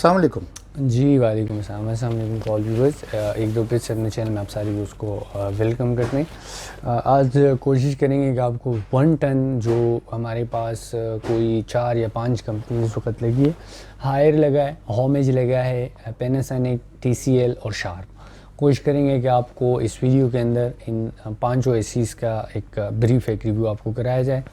अस्सलाम वालेकुम। जी वालेकुम अस्सलाम कॉल व्यूवर्स, एक दो पेज से अपने चैनल में आप सारे व्यूज़ को वेलकम करते हैं। आज कोशिश करेंगे कि आपको 1 टन जो हमारे पास कोई 4 या 5 कंपनी इस वक्त लगी है, हायर लगा है, होमेज लगा है, पैनासोनिक, TCL और शार्प। कोशिश करेंगे कि आपको इस वीडियो के अंदर इन पाँचों एसीज़ का एक ब्रीफ एक रिव्यू आपको कराया जाए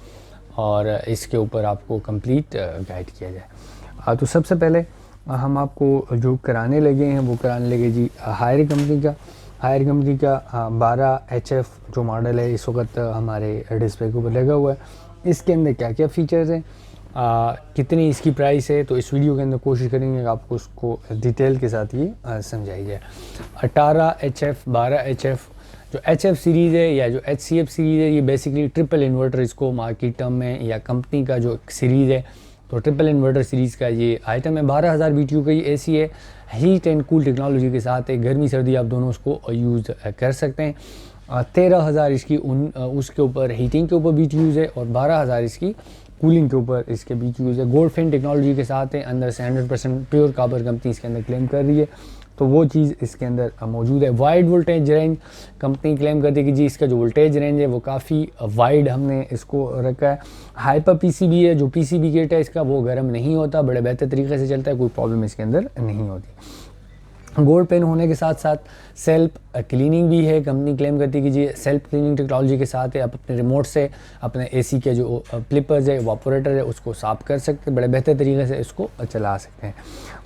और इसके ऊपर आपको कंप्लीट गाइड किया जाए। तो सबसे पहले हम आपको जो कराने लगे हैं वो कराने लगे जी हायर कंपनी का 12HF जो मॉडल है इस वक्त हमारे डिस्प्ले के ऊपर लगा हुआ है। इसके अंदर क्या क्या फ़ीचर्स हैं, कितनी इसकी प्राइस है, तो इस वीडियो के अंदर कोशिश करेंगे कि आपको उसको डिटेल के साथ ये समझाई जाए। 18HF 12HF जो HF सीरीज़ है या जो HCF सीरीज़ है, ये बेसिकली ट्रिपल इन्वर्टर इसको मार्केट टर्म में या कंपनी का जो सीरीज़ है तो ट्रिपल इन्वर्टर सीरीज़ का ये आइटम है। 12,000 BTU का ये AC है, हीट एंड कूल टेक्नोलॉजी के साथ है, गर्मी सर्दी आप दोनों उसको यूज़ कर सकते हैं। 13,000 इसकी उसके ऊपर हीटिंग के ऊपर BTUs है और 12,000 इसकी कूलिंग के ऊपर इसके BTUs है। गोल्ड फेन टेक्नोलॉजी के साथ है, अंदर से 100% प्योर कॉपर कंपनी इसके अंदर क्लेम कर रही है, तो वो चीज़ इसके अंदर मौजूद है। Wide voltage range company claim करती है कि जी इसका जो वोल्टेज रेंज है वो काफ़ी वाइड हमने इसको रखा है। हाइपर PCB है, जो PCB किट है इसका वो गर्म नहीं होता, बड़े बेहतर तरीके से चलता है, कोई प्रॉब्लम इसके अंदर नहीं होती। गोल्ड पेन होने के साथ साथ सेल्फ क्लीनिंग भी है, कंपनी क्लेम करती है कि जी सेल्फ क्लीनिंग टेक्नोलॉजी के साथ है, आप अपने रिमोट से अपने AC के जो फ्लिपर्स है, वापोरेटर है, उसको साफ़ कर सकते हैं, बड़े बेहतर तरीके से इसको चला सकते हैं।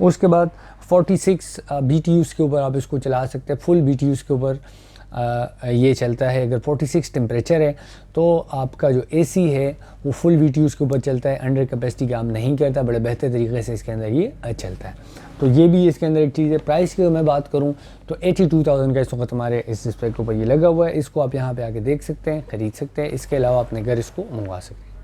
उसके बाद 46 BTUs के ऊपर आप इसको चला सकते हैं, फुल BTUs के ऊपर ये चलता है। अगर 46 टेम्परेचर है तो आपका जो AC है वो फुल BTUs के ऊपर चलता है, अंडर कैपेसिटी काम नहीं करता, बड़े बेहतर तरीके से इसके अंदर ये चलता है, तो ये भी इसके अंदर एक चीज़ है। प्राइस की मैं बात करूं तो 82,000 का इस वक्त हमारे इस डिस्प्ले के ऊपर ये लगा हुआ है। इसको आप यहाँ पे आके देख सकते हैं, ख़रीद सकते हैं, इसके अलावा अपने घर इसको मंगवा सकते हैं।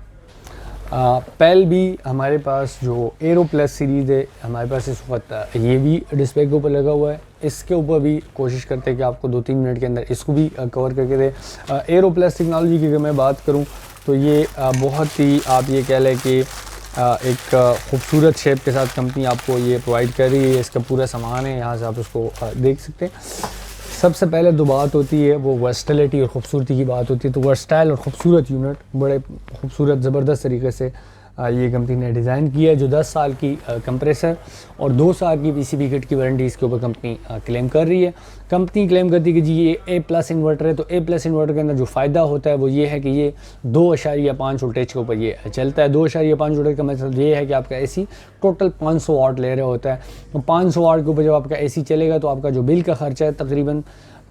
पेल भी हमारे पास जो एरो प्लस सीरीज़ है हमारे पास इस वक्त ये भी डिस्प्ले के ऊपर लगा हुआ है। इसके ऊपर भी कोशिश करते हैं कि आपको 2-3 मिनट के अंदर इसको भी कवर करके दे। एरो प्लस टेक्नोलॉजी की अगर मैं बात करूं तो ये बहुत ही आप ये कह लें कि एक खूबसूरत शेप के साथ कंपनी आपको ये प्रोवाइड कर रही है। इसका पूरा सामान है, यहाँ से आप उसको देख सकते हैं। सबसे पहले दो बात होती है वो वर्सटिलिटी और ख़ूबसूरती की बात होती है, तो वर्सटाइल और ख़ूबसूरत यूनिट बड़े खूबसूरत ज़बरदस्त तरीके से ये कंपनी ने डिज़ाइन किया है। जो 10 साल की कंप्रेसर और 2 साल की PCB किट की वारंटी इसके ऊपर कंपनी क्लेम कर रही है। कंपनी क्लेम करती है कि जी ये A+ इन्वर्टर है, तो A+ इन्वर्टर के अंदर जो फ़ायदा होता है वो ये है कि ये 2.5 वोल्टेज के ऊपर ये चलता है। 2.5 वोल्टेज का मतलब ये है कि आपका AC टोटल 500 वाट ले रहा होता है, तो 500 वाट के ऊपर जब आपका AC चलेगा तो आपका जो बिल का खर्चा है तकरीबन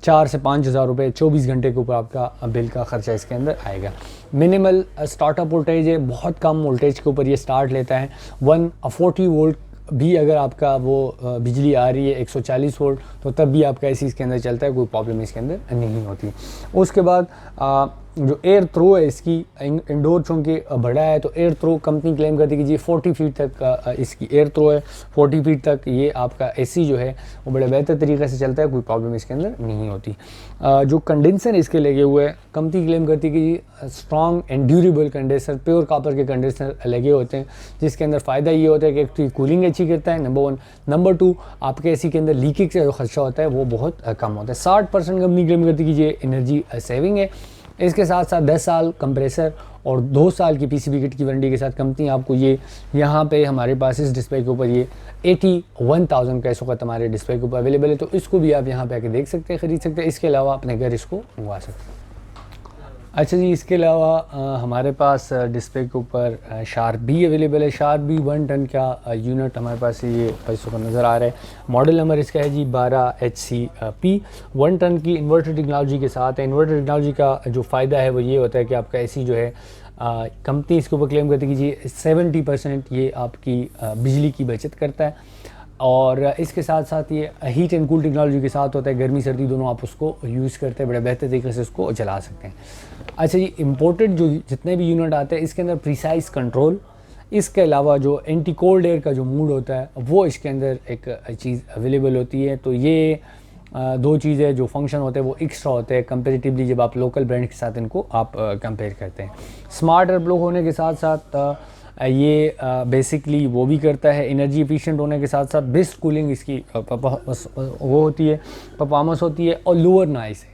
4 से 5,000 रुपये 24 घंटे के ऊपर आपका बिल का खर्चा इसके अंदर आएगा। मिनिमल स्टार्टअप वोल्टेज है, बहुत कम वोल्टेज के ऊपर ये स्टार्ट लेता है। 140 वोल्ट भी अगर आपका वो बिजली आ रही है 140 वोल्ट तो तब भी आपका AC इसके अंदर चलता है, कोई प्रॉब्लम इसके अंदर नहीं होती। उसके बाद जो एयर थ्रो है इसकी इंडोर चूँकि बड़ा है तो एयर थ्रो कंपनी क्लेम करती है कि जी 40 फीट तक इसकी एयर थ्रो है, 40 फीट तक ये आपका AC जो है वो बड़े बेहतर तरीके से चलता है, कोई प्रॉब्लम इसके अंदर नहीं होती। जो कंडेंसर इसके लगे हुए हैं कंपनी क्लेम करती है कि जी strong and durable condenser, pure copper के कंडेंसर लगे होते हैं, जिसके अंदर फ़ायदा ये होता है कि एक तो कूलिंग अच्छी करता है, नंबर 1, नंबर 2 आपके AC के अंदर लीकेज का जो खर्चा होता है वो बहुत कम होता है। 60% कंपनी क्लेम करती है कि ये एनर्जी सेविंग है। इसके साथ साथ 10 साल कंप्रेसर और 2 साल की PCB किट की वारंटी के साथ कंपनी आपको ये यहाँ पे हमारे पास इस डिस्प्ले के ऊपर ये 81,000 का इस वक्त हमारे डिस्प्ले के ऊपर अवेलेबल है, तो इसको भी आप यहाँ पे आके देख सकते हैं, ख़रीद सकते हैं। इसके अलावा अपने घर इसको मंगवा सकते हैं। अच्छा जी, इसके अलावा हमारे पास डिस्प्ले के ऊपर शार्प भी अवेलेबल है। शार्प भी 1 टन का यूनिट हमारे पास ये पैसों का नज़र आ रहा है। मॉडल नंबर इसका है जी 12HCP। 1 टन की इन्वर्टर टेक्नोलॉजी के साथ है। इन्वर्टर टेक्नोलॉजी का जो फ़ायदा है वो ये होता है कि आपका AC जो है कंपनी इसके ऊपर क्लेम करती है कि जी 70% ये आपकी बिजली की बचत करता है, और इसके साथ साथ ये हीट एंड कूल टेक्नोलॉजी के साथ होता है, गर्मी सर्दी दोनों आप उसको यूज़ करते हैं, बड़े बेहतर तरीके से उसको चला सकते हैं। अच्छा जी, इम्पोर्टेड जो जितने भी यूनिट आते हैं इसके अंदर प्रिसाइज कंट्रोल, इसके अलावा जो एंटी कोल्ड एयर का जो मूड होता है वो इसके अंदर एक चीज़ अवेलेबल होती है, तो ये 2 चीज़ें जो फंक्शन होते हैं वो एक्स्ट्रा होते हैं कंपेरेटिवली जब आप लोकल ब्रांड के साथ इनको आप कंपेयर करते हैं। स्मार्ट एयर ब्लॉक होने के साथ साथ ये बेसिकली वो भी करता है, एनर्जी एफिशिएंट होने के साथ साथ बेस्ट कूलिंग इसकी वो होती है, परफॉर्मेंस होती है, और लोअर नॉइस है।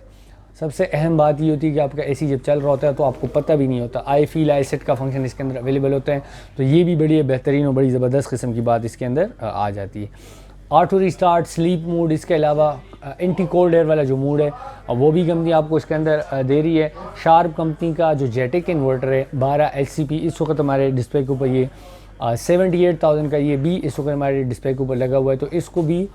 सबसे अहम बात ये होती है कि आपका एसी जब चल रहा होता है तो आपको पता भी नहीं होता, आई फील आई सेट का फंक्शन इसके अंदर अवेलेबल होता है। तो ये भी बड़ी बेहतरीन और बड़ी ज़बरदस्त किस्म की बात इसके अंदर आ जाती है। ऑटो रिस्टार्ट, स्लीप मोड, इसके अलावा एंटी कोल्ड एयर वाला जो मोड है वो भी कंपनी आपको इसके अंदर दे रही है। शार्प कंपनी का जो जेटिक इन्वर्टर है 12 एचसीपी, इस वक्त हमारे डिस्प्ले के ऊपर ये 78,000 का ये भी इस वक्त हमारे डिस्प्ले के ऊपर लगा हुआ है। तो इसको भी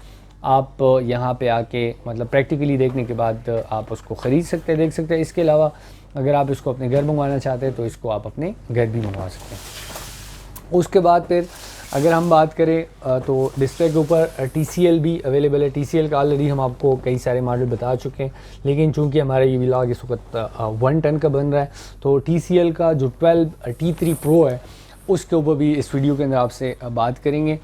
आप यहाँ पे आके मतलब प्रैक्टिकली देखने के बाद आप उसको ख़रीद सकते हैं, देख सकते हैं। इसके अलावा अगर आप इसको अपने घर मंगवाना चाहते हैं तो इसको आप अपने घर भी मंगवा सकते हैं। उसके बाद फिर अगर हम बात करें तो डिस्प्ले के ऊपर TCL भी अवेलेबल है। TCL का ऑलरेडी हम आपको कई सारे मॉडल बता चुके हैं, लेकिन चूंकि हमारा ये व्लॉग इस वक्त 1 टन का बन रहा है तो TCL का जो 12 T3 Pro है उसके ऊपर भी इस वीडियो के अंदर आपसे बात करेंगे।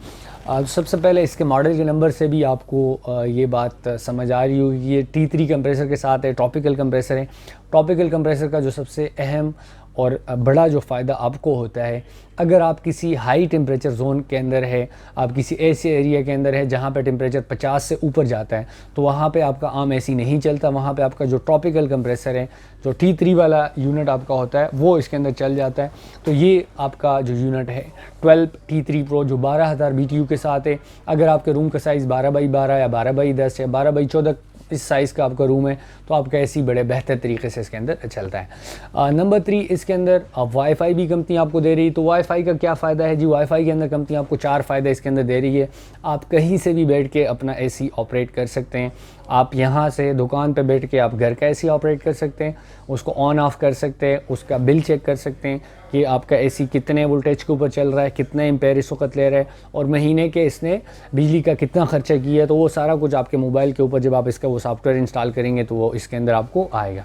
सबसे पहले इसके मॉडल के नंबर से भी आपको ये बात समझ आ रही होगी कि ये T3 कंप्रेसर के साथ है, टॉपिकल कंप्रेसर है। टॉपिकल कंप्रेसर का जो सबसे अहम और बड़ा जो फ़ायदा आपको होता है, अगर आप किसी हाई टेम्परेचर जोन के अंदर है, आप किसी ऐसे एरिया के अंदर है जहाँ पे टेम्परेचर 50 से ऊपर जाता है, तो वहाँ पे आपका आम एसी नहीं चलता। वहाँ पे आपका जो टॉपिकल कंप्रेसर है, जो T3 वाला यूनिट आपका होता है, वो इसके अंदर चल जाता है। तो ये आपका जो यूनिट है 12 T3 Pro जो 12,000 BTU के साथ है। अगर आपके रूम का साइज़ 12x12 या 12x10 या 12x14 इस साइज़ का आपका रूम है तो आपका एसी बड़े बेहतर तरीके से इसके अंदर चलता है। नंबर 3, इसके अंदर वाईफाई भी कंपनी आपको दे रही है। तो वाईफाई का क्या फ़ायदा है जी? वाईफाई के अंदर कंपनी आपको 4 फ़ायदे इसके अंदर दे रही है। आप कहीं से भी बैठ के अपना एसी ऑपरेट कर सकते हैं। आप यहाँ से दुकान पे बैठ के आप घर का एसी ऑपरेट कर सकते हैं, उसको ऑन ऑफ़ कर सकते हैं, उसका बिल चेक कर सकते हैं कि आपका एसी कितने वोल्टेज के ऊपर चल रहा है, कितने एम्पेयर इस वक्त ले रहा है, और महीने के इसने बिजली का कितना खर्चा किया है। तो वो सारा कुछ आपके मोबाइल के ऊपर जब आप इसका वो सॉफ्टवेयर इंस्टॉल करेंगे तो वो इसके अंदर आपको आएगा।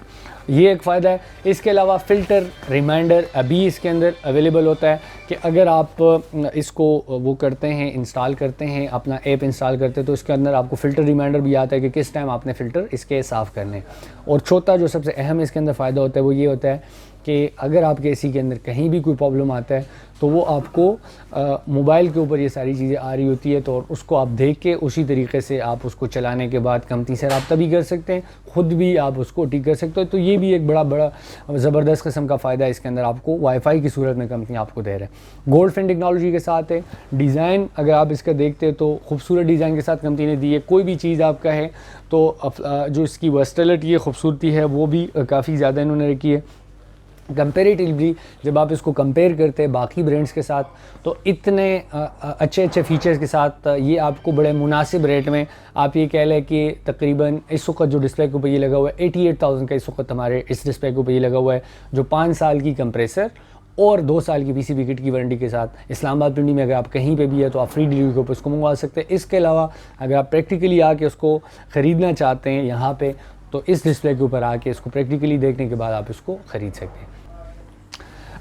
ये एक फ़ायदा है। इसके अलावा फ़िल्टर रिमाइंडर अभी इसके अंदर अवेलेबल होता है कि अगर आप इसको वो करते हैं, इंस्टॉल करते हैं, अपना ऐप इंस्टॉल करते हैं, तो इसके अंदर आपको फ़िल्टर रिमाइंडर भी आता है कि किस टाइम आपने फ़िल्टर इसके साफ़ करने। और चौथा जो सबसे अहम इसके अंदर फ़ायदा होता है वो ये होता है कि अगर आपके एसी के अंदर कहीं भी कोई प्रॉब्लम आता है तो वो आपको मोबाइल के ऊपर ये सारी चीज़ें आ रही होती है, तो उसको आप देख के उसी तरीके से आप उसको चलाने के बाद कंपनी से रब्ता भी कर सकते हैं, ख़ुद भी आप उसको ठीक कर सकते हो। तो ये भी एक बड़ा ज़बरदस्त किस्म का फ़ायदा इसके अंदर आपको वाईफाई की सूरत में कंपनी आपको दे रहे हैं। गोल्ड फिन टेक्नोलॉजी के साथ है। डिज़ाइन अगर आप इसका देखते हैं तो खूबसूरत डिज़ाइन के साथ कंपनी ने दी है। कोई भी चीज़ आपका है तो जो इसकी वर्सटिलिटी है, खूबसूरती है, वो भी काफ़ी ज़्यादा इन्होंने रखी है। कंपेरेटिवली जब आप इसको कंपेयर करते हैं बाकी ब्रांड्स के साथ तो इतने अच्छे फ़ीचर्स के साथ ये आपको बड़े मुनासिब रेट में, आप ये कह लें कि तकरीबन इस वक्त जो डिस्प्ले के ऊपर ये लगा हुआ है 88,000 का इस वक्त हमारे इस डिस्प्ले के ऊपर ये लगा हुआ है, जो 5 साल की कंप्रेसर और 2 साल की PCB किट की वारंटी के साथ। इस्लामाबाद पिंडी में अगर आप कहीं पे भी है तो आप फ्री डिलीवरी के ऊपर उसको मंगवा सकते हैं। इसके अलावा अगर आप प्रैक्टिकली आके उसको ख़रीदना चाहते हैं यहाँ पे, तो इस डिस्प्ले के ऊपर आके इसको प्रैक्टिकली देखने के बाद आप इसको ख़रीद सकते हैं।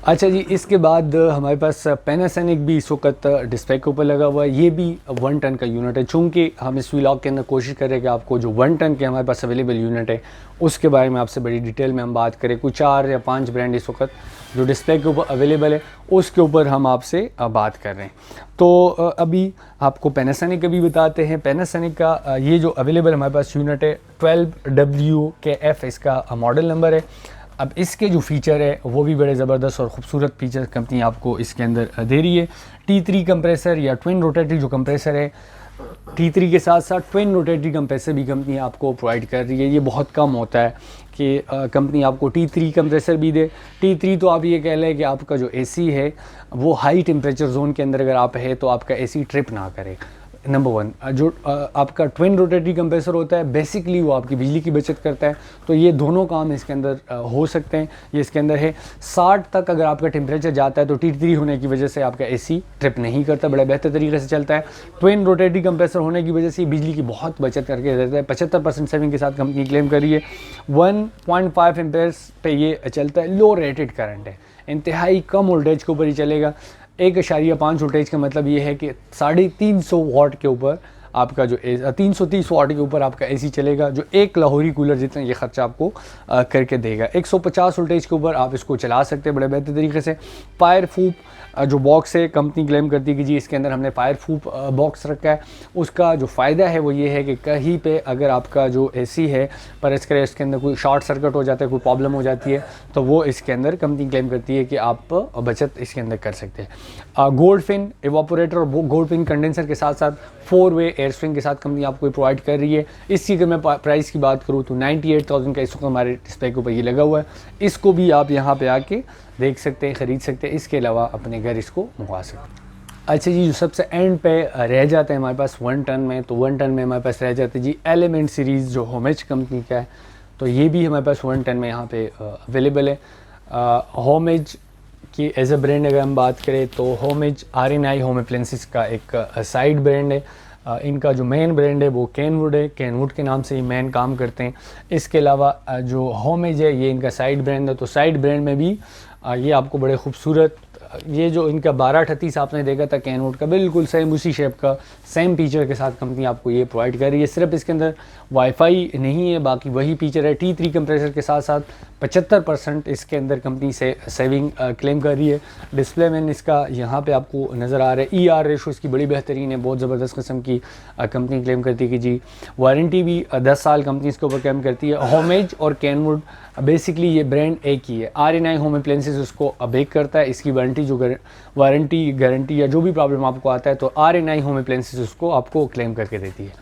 अच्छा जी, इसके बाद हमारे पास पैनासोनिक भी इस वक्त डिस्प्ले के ऊपर लगा हुआ है। ये भी 1 टन का यूनिट है। चूँकि हम इस व्लॉग के अंदर कोशिश करें कि आपको जो 1 टन के हमारे पास अवेलेबल यूनिट है उसके बारे में आपसे बड़ी डिटेल में हम बात करें। कुछ 4 या 5 ब्रांड इस वक्त जो डिस्प्ले के ऊपर अवेलेबल है उसके ऊपर हम आपसे बात कर रहे हैं। तो अभी आपको पैनासोनिक का भी बताते हैं। पैनासोनिक का ये जो अवेलेबल हमारे पास यूनिट है 12WKF इसका मॉडल नंबर है। अब इसके जो फ़ीचर है वो भी बड़े ज़बरदस्त और ख़ूबसूरत फ़ीचर कंपनी आपको इसके अंदर दे रही है। T3 कंप्रेसर या ट्विन रोटेटरी जो कंप्रेसर है, T3 के साथ साथ ट्विन रोटेटरी कंप्रेसर भी कंपनी आपको प्रोवाइड कर रही है। ये बहुत कम होता है कि कंपनी आपको T3 कंप्रेसर भी दे। T3 तो आप ये कह लें कि आपका जो एसी है वो हाई टेम्परेचर जोन के अंदर अगर आप है तो आपका एसी ट्रिप ना करे। नंबर 1 जो आपका ट्विन रोटेटरी कंप्रेसर होता है बेसिकली वो आपकी बिजली की बचत करता है। तो ये दोनों काम इसके अंदर हो सकते हैं। ये इसके अंदर है 60 तक अगर आपका टेम्परेचर जाता है तो T3 होने की वजह से आपका एसी ट्रिप नहीं करता, बड़े बेहतर तरीके से चलता है। ट्विन रोटेटरी कंप्रेसर होने की वजह से बिजली की बहुत बचत करके देता है। 75% सेविंग के साथ कंपनी क्लेम कर रही है। 1.5 एम्पेयर्स पे ये चलता है। लो रेटेड करंट है, इंतहाई कम वोल्टेज के ऊपर ही चलेगा। 1.5 वोल्टेज का मतलब ये है कि 350 वाट के ऊपर आपका जो 330 वाट के ऊपर आपका एसी चलेगा, जो एक लाहौरी कूलर जितना ये ख़र्चा आपको करके देगा। 150 वोल्टेज के ऊपर आप इसको चला सकते हैं बड़े बेहतर तरीके से। फायर प्रूफ जो बॉक्स है, कंपनी क्लेम करती है कि जी इसके अंदर हमने फायर प्रूफ बॉक्स रखा है। उसका जो फ़ायदा है वो ये है कि कहीं पे अगर आपका जो एसी है पर इसके अंदर कोई शॉर्ट सर्किट हो जाता है, कोई प्रॉब्लम हो जाती है, तो वो इसके अंदर कंपनी क्लेम करती है कि आप बचत इसके अंदर कर सकते हैं। गोल्ड फिन इवापोरेटर और गोल्ड फिन कंडेंसर के साथ साथ 4-वे एयर स्प्रिंग के साथ कंपनी आपको प्रोवाइड कर रही है। इसकी अगर मैं प्राइस की बात करूँ तो 98,000 का इस वक्त हमारे डिस्प्ले के ऊपर ये लगा हुआ है। इसको भी आप यहाँ पे आके देख सकते हैं, ख़रीद सकते हैं। इसके अलावा अपने घर इसको मंगवा सकते हैं। अच्छा जी, जो सबसे एंड पे रह जाते हैं हमारे पास 1 टन में, तो 1 टन में हमारे पास रह जाते हैं जी एलिमेंट सीरीज़ जो होमेज कंपनी का है। तो ये भी हमारे पास 1 टन में यहाँ पे अवेलेबल है। होमेज की एज ए ब्रांड अगर हम बात करें तो होमेज RNI होम अप्लायंसेस का एक साइड ब्रांड है। इनका जो मेन ब्रांड है वो कैनवुड है, कैनवुड के नाम से ही मेन काम करते हैं। इसके अलावा जो होमेज है ये इनका साइड ब्रांड है। तो साइड ब्रांड में भी ये आपको बड़े खूबसूरत, ये जो इनका 1238 आपने देखा था कैनवुड का, बिल्कुल सेम उसी शेप का सेम फीचर के साथ कंपनी आपको ये प्रोवाइड कर रही है। सिर्फ इसके अंदर वाईफाई नहीं है, बाकी वही फीचर है। T3 कंप्रेसर के साथ साथ 75% इसके अंदर कंपनी से सेविंग क्लेम कर रही है। डिस्प्ले में इसका यहाँ पे आपको नज़र आ रहा है। ER रेशो इसकी बड़ी बेहतरीन है, बहुत ज़बरदस्त किस्म की कंपनी क्लेम करती है कि जी। वारंटी भी 10 साल कंपनी इसके ऊपर क्लेम करती है। होमेज और कैनवुड बेसिकली ये ब्रांड एक ही है। RNI होम अप्लायंसेस उसको बेक करता है। इसकी वारंटी जो वारंटी गारंटी या जो भी प्रॉब्लम आपको आता है तो RNI होम अप्लायंसेस उसको आपको क्लेम करके देती है।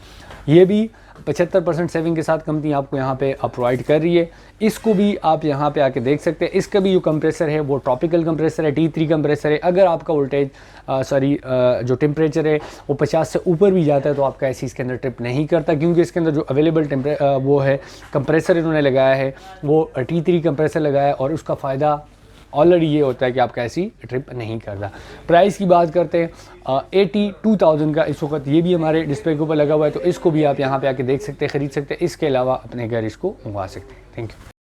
ये भी 75% सेविंग के साथ कंपनी आपको यहाँ पे प्रोवाइड कर रही है। इसको भी आप यहाँ पे आके देख सकते हैं। इसका भी जो कंप्रेसर है वो ट्रॉपिकल कंप्रेसर है, T3 कंप्रेसर है। अगर आपका वोल्टेज जो टेम्परेचर है वो 50 से ऊपर भी जाता है तो आपका एसी इसके अंदर ट्रिप नहीं करता, क्योंकि इसके अंदर जो अवेलेबल वो है कंप्रेसर इन्होंने लगाया है वो T3 कंप्रेसर लगाया है, और उसका फ़ायदा ऑलरेडी ये होता है कि आपका ऐसी ट्रिप नहीं करता। प्राइस की बात करते हैं 82,000 का इस वक्त ये भी हमारे डिस्प्ले के ऊपर लगा हुआ है। तो इसको भी आप यहाँ पे आके देख सकते हैं, ख़रीद सकते हैं। इसके अलावा अपने घर इसको मंगवा सकते हैं। Thank you.